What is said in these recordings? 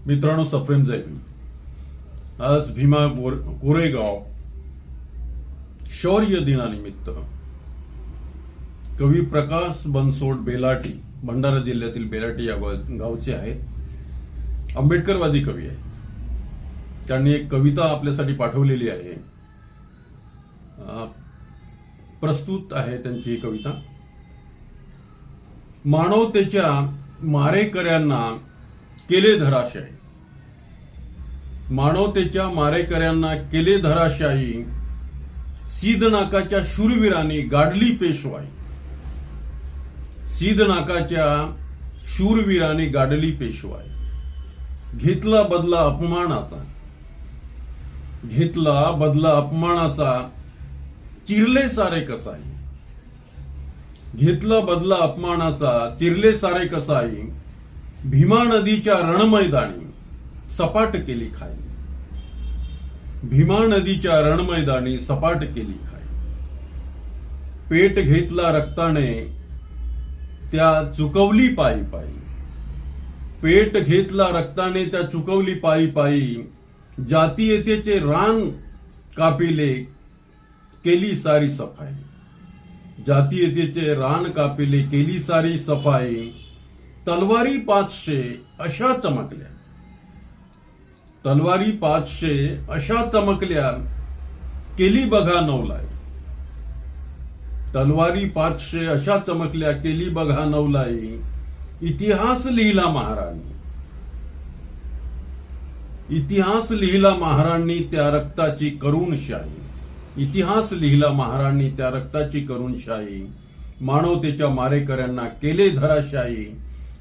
मित्रांनो, सफ्रेम जय भीम। आज भीमा कोरेगाव शौर्य दिनानिमित्त कवी प्रकाश बनसोड बेलाटी, भंडारा जिल्ह्यातील बेलाटी या गावचे आहेत। आंबेडकरवादी कवी आहे। त्यांनी एक कविता आपल्यासाठी पाठवलेली आहे। प्रस्तुत आहे त्यांची कविता। मानवतेच्या मारेकऱ्यांना केले धराशायी, मानवतेच्या मारेकऱ्यांना केले धराशायी, सीदनाकाच्या शूरवीरांनी गाडली पेशवाई, सीदनाकाच्या शूरवीरांनी गाडली पेशवाई। घेतला बदला अपमानाचा, घेतला बदला अपमानाचा, चिरले सारे कसाई, घेतला बदला अपमानाचा, चिरले सारे कसाई, भीमा नदीच्या रणमैदानी सपाट केली खाई, भीमा नदीच्या रणमैदानी सपाट केली खाई। पेट घेतला रक्ताने त्या चुकवली पायी पायी, पेट घेतला रक्ताने त्या चुकवली पायी पायी, जातीयतेचे रान कापिले केली सारी सफाई, जातीयतेचे रान कापिले केली सारी सफाई। तलवारी 500 अशा चमकल्या, तलवारी 500 अशा चमकल्या, केली बघा नवलाई, तलवारी 500 अशा चमकल्या, केली बघा नवलाई। इतिहास लिहिला महाराणी, इतिहास लिहिला महाराणी त्या रक्ताची करुण शाही, इतिहास लिहिला महाराणी त्या रक्ताची करुण शाही। मानवतेच्या मारेकऱ्यांना केले धराशायी,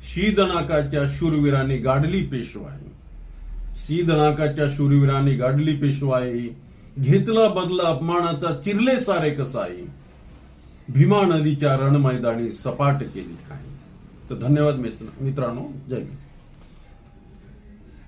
सीदनाकाच्या शूरवीरांनी गाडली पेशवाई, सीदनाकाच्या शूरवीरांनी गाडली पेशवाई। घेतला बदला अपमानाचा, चिरले सारे कसाई, भीमा नदीच्या रणमैदानी सपाट केली खाई। तर धन्यवाद मित्रांनो, जय भीम।